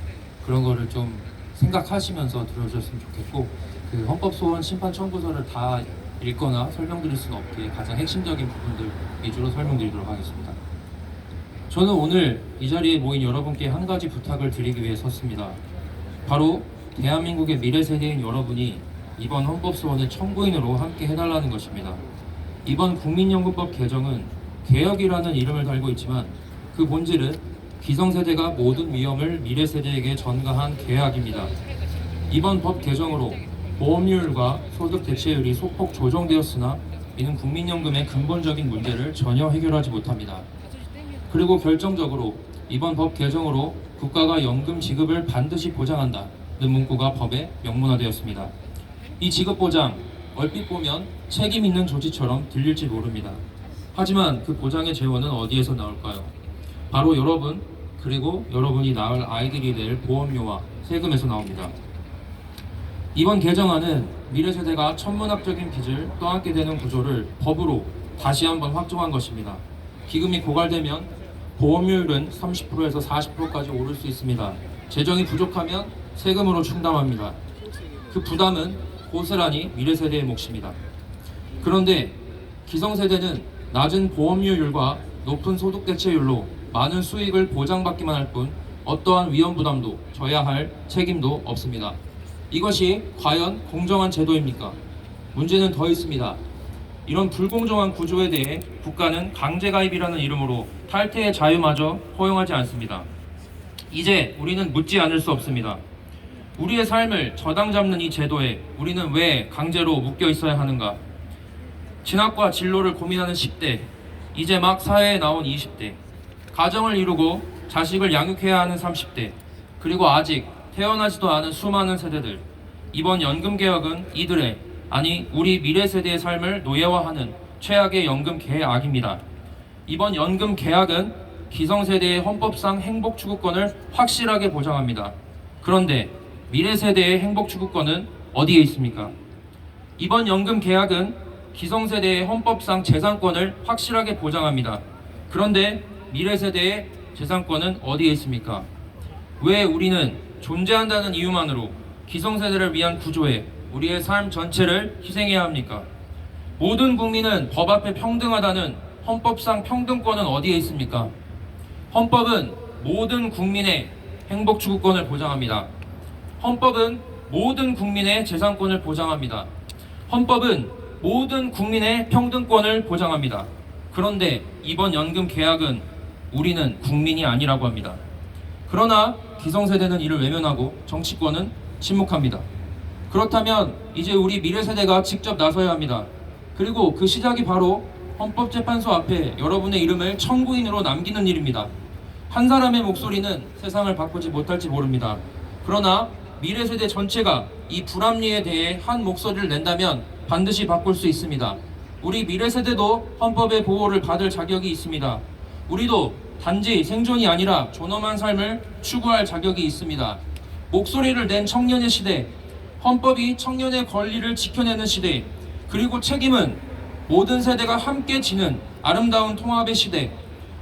그런 거를 좀 생각하시면서 들어주셨으면 좋겠고, 그 헌법소원 심판 청구서를 다 읽거나 설명드릴 수는 없기에 가장 핵심적인 부분들 위주로 설명드리도록 하겠습니다. 저는 오늘 이 자리에 모인 여러분께 한 가지 부탁을 드리기 위해 섰습니다. 바로 대한민국의 미래 세대인 여러분이 이번 헌법소원의 청구인으로 함께 해달라는 것입니다. 이번 국민연금법 개정은 개혁이라는 이름을 달고 있지만 그 본질은 기성세대가 모든 위험을 미래 세대에게 전가한 계약입니다. 이번 법 개정으로 보험료율과 소득 대체율이 소폭 조정되었으나 이는 국민연금의 근본적인 문제를 전혀 해결하지 못합니다. 그리고 결정적으로 이번 법 개정으로 국가가 연금 지급을 반드시 보장한다는 문구가 법에 명문화되었습니다. 이 지급 보장, 얼핏 보면 책임 있는 조치처럼 들릴지 모릅니다. 하지만 그 보장의 재원은 어디에서 나올까요? 바로 여러분, 그리고 여러분이 낳을 아이들이 낼 보험료와 세금에서 나옵니다. 이번 개정안은 미래 세대가 천문학적인 빚을 떠안게 되는 구조를 법으로 다시 한번 확정한 것입니다. 기금이 고갈되면 보험료율은 30%에서 40%까지 오를 수 있습니다. 재정이 부족하면 세금으로 충당합니다. 그 부담은 고스란히 미래 세대의 몫입니다. 그런데 기성세대는 낮은 보험료율과 높은 소득 대체율로 많은 수익을 보장받기만 할 뿐 어떠한 위험 부담도 져야 할 책임도 없습니다. 이것이 과연 공정한 제도입니까? 문제는 더 있습니다. 이런 불공정한 구조에 대해 국가는 강제가입이라는 이름으로 탈퇴의 자유마저 허용하지 않습니다. 이제 우리는 묻지 않을 수 없습니다. 우리의 삶을 저당 잡는 이 제도에 우리는 왜 강제로 묶여 있어야 하는가? 진학과 진로를 고민하는 10대, 이제 막 사회에 나온 20대, 가정을 이루고 자식을 양육해야 하는 30대, 그리고 아직 태어나지도 않은 수많은 세대들. 이번 연금 개혁은 이들의, 아니 우리 미래 세대의 삶을 노예화하는 최악의 연금 개혁입니다. 이번 연금 개혁은 기성세대의 헌법상 행복 추구권을 확실하게 보장합니다. 그런데 미래 세대의 행복 추구권은 어디에 있습니까? 이번 연금 개혁은 기성세대의 헌법상 재산권을 확실하게 보장합니다. 그런데 미래 세대의 재산권은 어디에 있습니까? 왜 우리는 존재한다는 이유만으로 기성세대를 위한 구조에 우리의 삶 전체를 희생해야 합니까? 모든 국민은 법 앞에 평등하다는 헌법상 평등권은 어디에 있습니까? 헌법은 모든 국민의 행복 추구권을 보장합니다. 헌법은 모든 국민의 재산권을 보장합니다. 헌법은 모든 국민의 평등권을 보장합니다. 그런데 이번 연금 개혁은 우리는 국민이 아니라고 합니다. 그러나 기성세대는 이를 외면하고 정치권은 침묵합니다. 그렇다면 이제 우리 미래 세대가 직접 나서야 합니다. 그리고 그 시작이 바로 헌법재판소 앞에 여러분의 이름을 청구인으로 남기는 일입니다. 한 사람의 목소리는 세상을 바꾸지 못할지 모릅니다. 그러나 미래 세대 전체가 이 불합리에 대해 한 목소리를 낸다면 반드시 바꿀 수 있습니다. 우리 미래 세대도 헌법의 보호를 받을 자격이 있습니다. 우리도 단지 생존이 아니라 존엄한 삶을 추구할 자격이 있습니다. 목소리를 낸 청년의 시대, 헌법이 청년의 권리를 지켜내는 시대, 그리고 책임은 모든 세대가 함께 지는 아름다운 통합의 시대.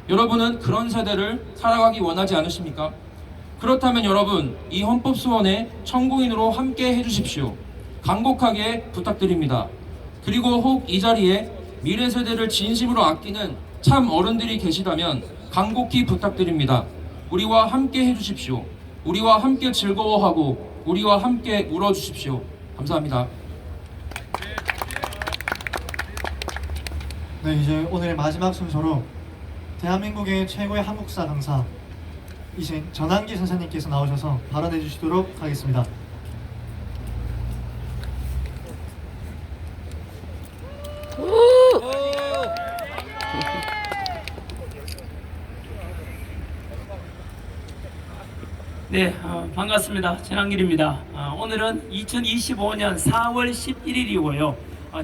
여러분은 그런 세대를 살아가기 원하지 않으십니까? 그렇다면 여러분, 이 헌법소원의 청구인으로 함께 해주십시오. 간곡하게 부탁드립니다. 그리고 혹 이 자리에 미래 세대를 진심으로 아끼는 참 어른들이 계시다면 간곡히 부탁드립니다. 우리와 함께 해주십시오. 우리와 함께 즐거워하고 우리와 함께 울어주십시오. 감사합니다. 네, 이제 오늘의 마지막 순서로 대한민국의 최고의 한국사 강사이신 전한기 선생님께서 나오셔서 발언해 주시도록 하겠습니다. 네, 반갑습니다. 전한길입니다. 오늘은 2025년 4월 11일이고요.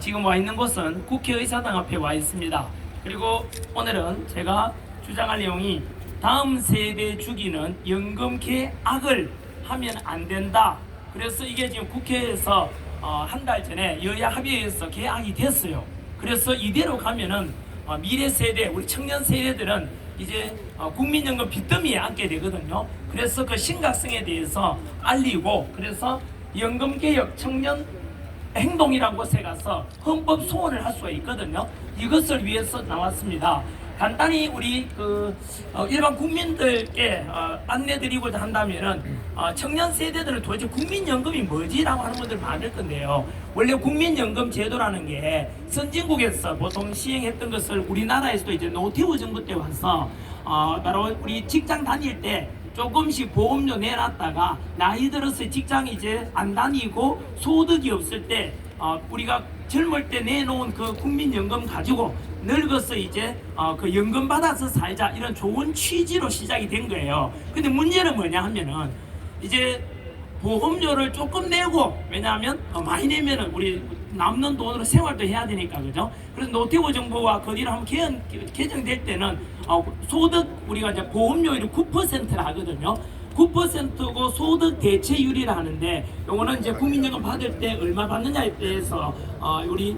지금 와 있는 곳은 국회의사당 앞에 와 있습니다. 그리고 오늘은 제가 주장할 내용이 다음 세대 죽이는 연금 개악을 하면 안 된다. 그래서 이게 지금 국회에서 한 달 전에 여야 합의해서 개악이 됐어요. 그래서 이대로 가면은 미래 세대, 우리 청년 세대들은 이제 국민연금 빚더미에 앉게 되거든요. 그래서 그 심각성에 대해서 알리고, 그래서 연금개혁 청년 행동이라는 곳에 가서 헌법 소원을 할 수가 있거든요. 이것을 위해서 나왔습니다. 간단히 우리 일반 국민들께 안내드리고자 한다면은 청년 세대들은 도대체 국민연금이 뭐지라고 하는 분들 많을 건데요. 원래 국민연금 제도라는 게 선진국에서 보통 시행했던 것을 우리나라에서도 이제 노태우 정부 때 와서 바로 우리 직장 다닐 때 조금씩 보험료 내놨다가 나이 들어서 직장 이제 안 다니고 소득이 없을 때 우리가 젊을 때 내놓은 그 국민연금 가지고 늙어서 이제 그 연금 받아서 살자, 이런 좋은 취지로 시작이 된 거예요. 근데 문제는 뭐냐 하면은 이제 보험료를 조금 내고, 왜냐하면 많이 내면은 우리 남는 돈으로 생활도 해야 되니까, 그죠? 그래서 노태우 정부와 거기를 한번 개정될 때는 소득, 우리가 이제 보험료율이 9%라 하거든요. 9%고 소득 대체율이라 하는데, 요거는 이제 국민연금 받을 때 얼마 받느냐에 대해서 우리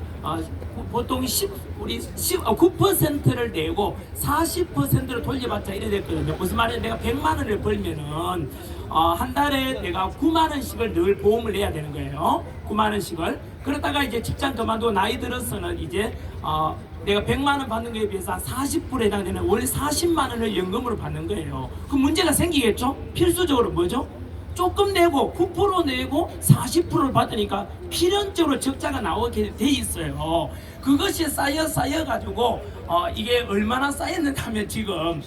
보통 9%를 내고 40%를 돌려받자 이래 됐거든요. 무슨 말이냐, 내가 100만 원을 벌면은 한 달에 내가 9만 원씩을 늘 보험을 내야 되는 거예요. 9만 원씩을. 그러다가 이제 직장 그만두고 나이 들어서는 이제 내가 100만 원 받는 거에 비해서 한 40%에 해당되는 월 40만 원을 연금으로 받는 거예요. 그 문제가 생기겠죠? 필수적으로 뭐죠? 조금 내고 9% 내고 40%를 받으니까 필연적으로 적자가 나오게 돼 있어요. 그것이 쌓여 가지고 이게 얼마나 쌓였는가 하면 지금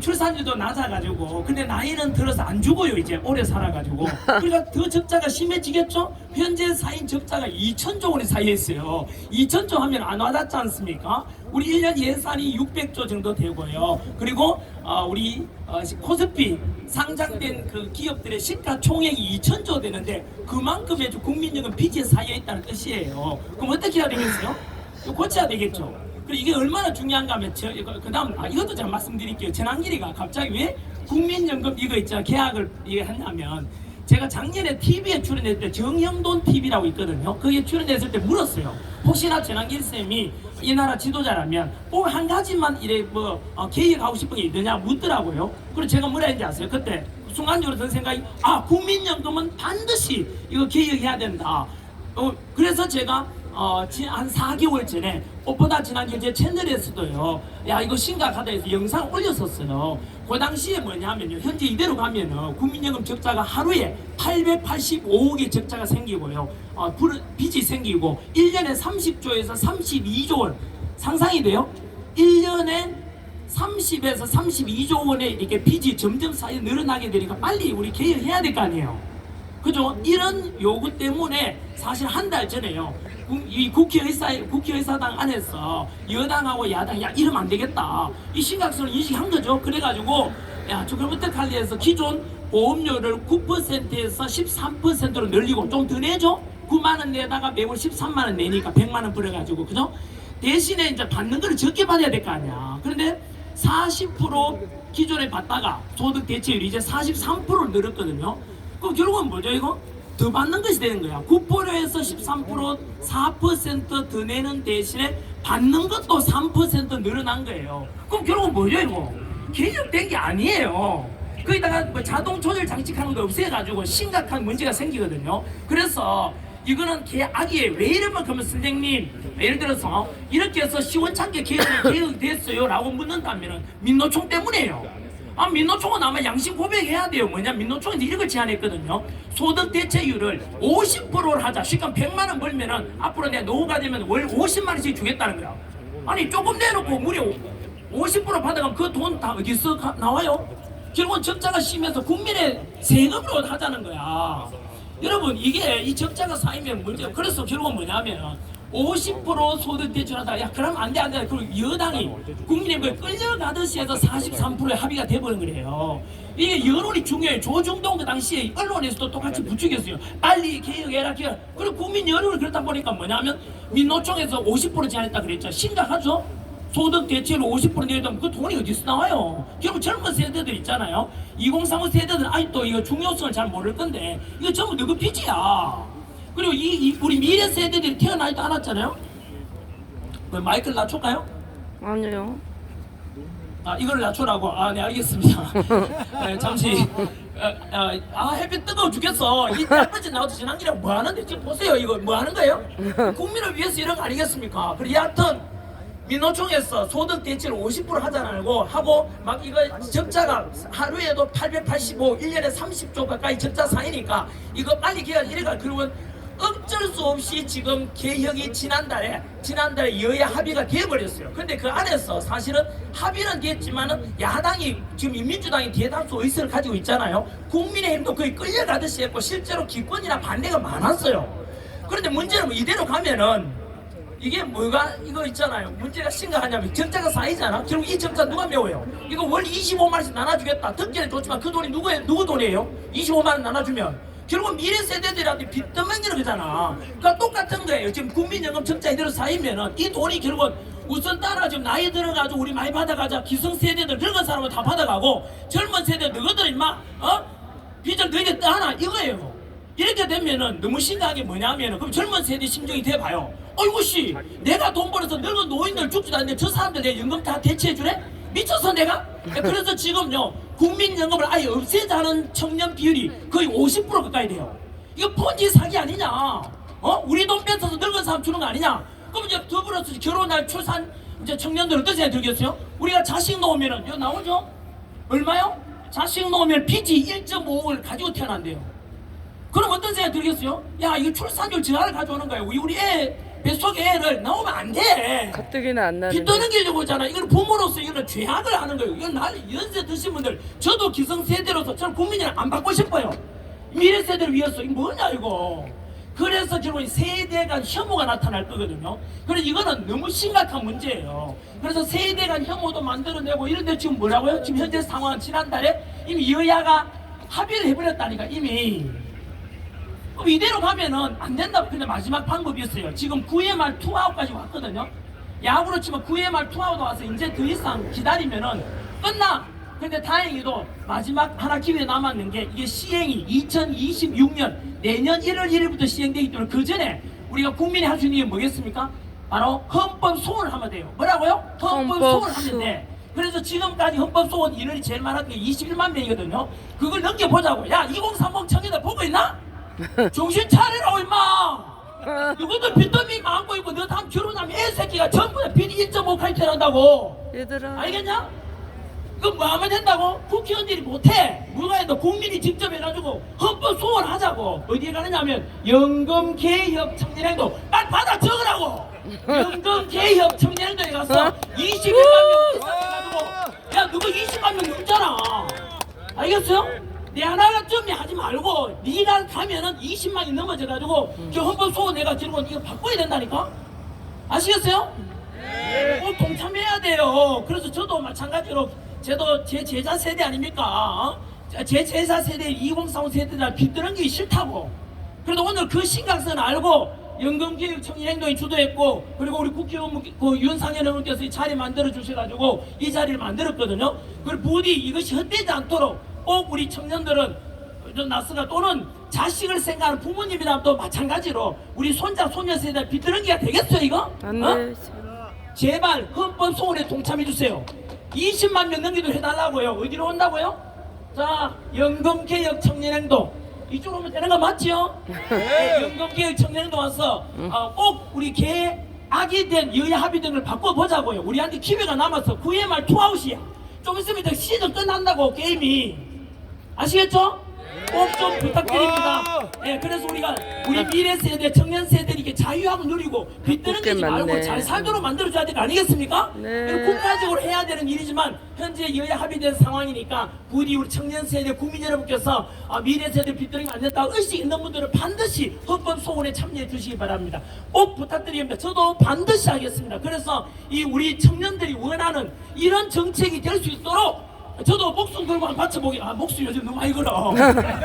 출산율도 낮아가지고, 근데 나이는 들어서 안 죽어요. 이제 오래 살아가지고. 그러니까 더 적자가 심해지겠죠? 현재 쌓인 적자가 2천조 원이 쌓여있어요. 2천조 하면 안 와닿지 않습니까? 우리 1년 예산이 600조 정도 되고요. 그리고 우리 코스피 상장된 그 기업들의 시가총액이 2천조 되는데, 그만큼의 국민연금 빚이 쌓여있다는 뜻이에요. 그럼 어떻게 해야 되겠어요? 고쳐야 되겠죠. 그리고 이게 얼마나 중요한가 하면 그 다음 이것도 제가 말씀드릴게요. 전한길이가 갑자기 왜 국민연금 이거 있잖아 계약을 했냐면, 제가 작년에 TV에 출연했을 때 정형돈 TV라고 있거든요. 거기에 출연했을 때 물었어요. 혹시나 전한길 쌤이 이 나라 지도자라면 꼭 한 가지만 이래 개혁하고 싶은 게 있느냐 묻더라고요. 그래서 제가 뭐라 했는지 아세요? 그때 순간적으로 든 생각이, 국민연금은 반드시 이거 개혁해야 된다. 그래서 제가 한 4개월 전에 오빠다 지난주에 제 채널에서도요, 야 이거 심각하다 해서 영상 올렸었어요. 그 당시에 뭐냐면요, 현재 이대로 가면은 국민연금 적자가 하루에 885억의 적자가 생기고요, 빚이 생기고 1년에 30조에서 32조 원 상상이 돼요? 1년에 30에서 32조 원의 이렇게 빚이 점점 쌓여 늘어나게 되니까 빨리 우리 개혁해야 될 거 아니에요. 그죠? 이런 요구 때문에 사실 한 달 전에요, 이 국회의사당 안에서 여당하고 야당, 야 이러면 안 되겠다, 이 심각성을 인식한 거죠. 그래가지고 그럼 어떡할래 해서 기존 보험료를 9%에서 13%로 늘리고 좀 더 내죠. 9만 원 내다가 매월 13만 원 내니까 100만 원 벌어가지고, 그죠? 대신에 이제 받는 거를 적게 받아야 될 거 아니야. 그런데 40% 기존에 받다가 소득 대체율이 이제 43%로 늘었거든요. 그럼 결국은 뭐죠 이거? 더 받는 것이 되는 거야. 9%에서 13% 4% 더 내는 대신에 받는 것도 3% 늘어난 거예요. 그럼 결국은 뭐죠 이거? 개혁된 게 아니에요. 거기다가 자동 조절 장치하는 거 없애가지고 심각한 문제가 생기거든요. 그래서 이거는 계약이에요. 왜 이러면 그러면 선생님 예를 들어서 이렇게 해서 시원찮게 개혁됐어요 라고 묻는다면 민노총 때문이에요. 민노총은 아마 양심 고백해야 돼요. 뭐냐, 민노총에서 이런 걸 제안했거든요. 소득 대체율을 50%를 하자. 시간 100만 원 벌면은 앞으로 내가 노후가 되면 월 50만 원씩 주겠다는 거야. 아니 조금 내놓고 무려 50% 받아가면 그 돈 다 어디서 나와요? 결국은 적자가 심해서 국민의 세금으로 하자는 거야. 여러분 이게 이 적자가 쌓이면 문제예요. 그래서 결국은 뭐냐면 50% 소득 대출하다. 야 그러면 안 돼. 그리고 여당이 국민의힘을 끌려가듯이 해서 43%의 합의가 돼버린 거래요. 이게 여론이 중요해요. 조중동 그 당시에 언론에서도 똑같이 부추겼어요. 빨리 개혁해라. 그리고 국민 여론이 그렇다 보니까 뭐냐면 민노총에서 50% 제한했다 그랬죠. 심각하죠? 소득 대체율 50% 내려면 그 돈이 어디서 나와요? 결국 젊은 세대들 있잖아요. 2035 세대들은 아직도 이거 중요성을 잘 모를 건데 이거 전부 누구 빚이야. 그리고 우리 미래 세대들이 태어나지도 않았잖아요. 마이크를 낮출까요? 아니요. 이걸 낮추라고? 네 알겠습니다. 네, 잠시 햇빛 뜨거워 죽겠어. 이 짧은지 나와도 지난길에 뭐 하는데 지금 보세요. 이거 뭐 하는 거예요? 국민을 위해서 이런 거 아니겠습니까? 그리고 여하튼 민노총에서 소득 대체를 50% 하자고 하고 막 이거 적자가 하루에도 885, 1년에 30조 가까이 적자 사이니까 이거 빨리 개혁 이래가. 그러면 어쩔 수 없이 지금 개혁이 지난달에 여야 합의가 되어버렸어요. 근데 그 안에서 사실은 합의는 됐지만은 야당이 지금 민주당이 대다수 의석을 가지고 있잖아요. 국민의힘도 거의 끌려가듯이 했고 실제로 기권이나 반대가 많았어요. 그런데 문제는 이대로 가면은 이게 뭐가 이거 있잖아요. 문제가 심각하냐면 적자가 쌓이잖아. 결국 이 적자 누가 메워요? 이거 월 25만 원씩 나눠주겠다. 듣기는 좋지만 그 돈이 누구 돈이에요? 25만 원 나눠주면 결국 미래 세대들한테 빚더맹이는 거잖아. 그러니까 똑같은 거예요. 지금 국민연금 적자 이대로 쌓이면은 이 돈이 결국은 우선 따라 지금 나이 들어가지고 우리 많이 받아가자. 기성세대들 늙은 사람은 다 받아가고 젊은 세대 너희들 임마 빚을 너희들 떠나 이거예요. 이렇게 되면은 너무 심각하게 뭐냐면은 그럼 젊은 세대 심정이 돼봐요. 어이구 씨 내가 돈 벌어서 늙은 노인들 죽지도 않는데 저 사람들 내 연금 다 대체해주래? 미쳤어 내가? 그래서 지금요 국민연금을 아예 없애자는 청년 비율이 거의 50% 가까이 돼요. 이거 폰지 사기 아니냐? 우리 돈 뺏어서 늙은 사람 주는 거 아니냐? 그럼 이제 더불어서 결혼할 출산 이제 청년들 어떤 생각이 들겠어요? 우리가 자식 놓으면은 이거 나오죠? 얼마요? 자식 놓으면 빚이 1.5억을 가지고 태어난대요. 그럼 어떤 생각이 들겠어요? 야 이거 출산율 저하를 가져오는 거예요. 우리 애 뱃속에 애를 나오면 안 돼. 가뜩이나 안 나는데. 빚 떠넘기려고 하잖아. 이건 부모로서 이건 죄악을 하는 거예요. 이건 연세 드신 분들 저도 기성세대로서 저는 국민이랑 안 받고 싶어요. 미래 세대를 위해서 이거 뭐냐 이거. 그래서 결국 세대 간 혐오가 나타날 거거든요. 그래서 이거는 너무 심각한 문제예요. 그래서 세대 간 혐오도 만들어내고 이런데 지금 뭐라고요? 지금 현재 상황은 지난달에 이미 여야가 합의를 해버렸다니까 이미. 그럼 이대로 가면은 안 된다. 근데 마지막 방법이 있어요. 지금 9회 말 투아웃까지 왔거든요. 야구로 치면 9회 말 투아웃 와서 이제 더 이상 기다리면은 끝나. 근데 다행히도 마지막 하나 기회 남았는 게 이게 시행이 2026년 내년 1월 1일부터 시행되기 때문에 그 전에 우리가 국민이 할 수 있는 게 뭐겠습니까? 바로 헌법 소원을 하면 돼요. 뭐라고요? 헌법 소원을 하면 돼. 그래서 지금까지 헌법 소원 인원이 제일 많았던 게 21만 명이거든요. 그걸 넘겨보자고. 야 2030 청년들 보고 있나? 정신 차리라고 임마. 누구들 빚더미 많고 있고 너 다음 결혼하면 애 새끼가 전부 다 빚이 1.5까지 태어난다고. 얘들아. 알겠냐? 그럼 뭐 하면 된다고? 국회의원들이 못해. 누가 해도 국민이 직접 해가지고 헌법 소원하자고. 어디에 가느냐면 연금개혁 청년행동 빨리 받아 적으라고. 연금개혁 청년행동에 가서 21만 명 해가지고 야 누구 20만 명 넘잖아. 알겠어요? 내 하나가 점이 하지 말고 네가 가면은 20만이 넘어져가지고 저 헌법 소원 내가 들고 이거 바꿔야 된다니까. 아시겠어요? 네. 동참해야 돼요. 그래서 저도 마찬가지로 저도 제 제자 세대 아닙니까? 제 제자 세대 2035 세대들 빚드는 게 싫다고. 그래도 오늘 그 심각성을 알고 연금개혁 청년행동이 주도했고 그리고 우리 국회의원 윤상현 의원께서 이 자리 만들어 주셔가지고 이 자리를 만들었거든요. 그리고 부디 이것이 헛되지 않도록 꼭 우리 청년들은 나스가 또는 자식을 생각하는 부모님이라도 마찬가지로 우리 손자 손녀 세대 빚드는기가 되겠어요 이거? 안 돼. 제발 헌법 소원에 동참해 주세요. 20만 명 넘기도 해달라고요. 어디로 온다고요? 자 연금개혁 청년행동 이쪽으로 오면 되는 거 맞죠? 네, 연금개혁 청년도 와서 꼭 우리 계약이 된 여야 합의 등을 바꿔보자고요. 우리한테 기회가 남아서 9회 말 투아웃이야. 좀 있으면 이제 시즌 끝난다고 게임이. 아시겠죠? 꼭 좀 부탁드립니다. 예, 그래서 우리가 우리 미래 세대, 청년 세대를 이렇게 자유하고 누리고 빗대는 말고 맞네. 잘 살도록 만들어줘야 될 거 아니겠습니까? 네. 국가적으로 해야 되는 일이지만 현재 여야 합의된 상황이니까 부디 우리 청년 세대, 국민 여러분께서 미래 세대 빗대는 안 된다고 의식 있는 분들은 반드시 헌법 소원에 참여해 주시기 바랍니다. 꼭 부탁드립니다. 저도 반드시 하겠습니다. 그래서 이 우리 청년들이 원하는 이런 정책이 될 수 있도록 저도 목숨 걸고 한번 받쳐보기. 목숨 요즘 너무 많이 걸어.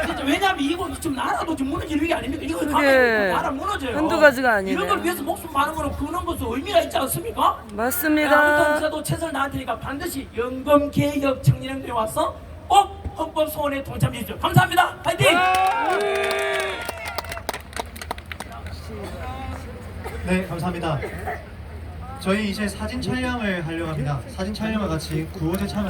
진짜 왜냐면 이거 지금 나라도 지금 무너지는 게 아닙니까? 이거 그게 가면 나라 무너져요. 한두 가지가 아니네. 이런 걸 위해서 목숨 많은 거는 그런 것은 의미가 있지 않습니까? 맞습니다. 아무튼 저도 최선을 다할 테니까 반드시 연금 개혁 청년들이 와서 꼭 헌법 소원에 동참해 주십시오. 감사합니다. 파이팅! 네, 감사합니다. 저희 이제 사진 촬영을 하려고 합니다. 사진 촬영을 같이 구호제 참여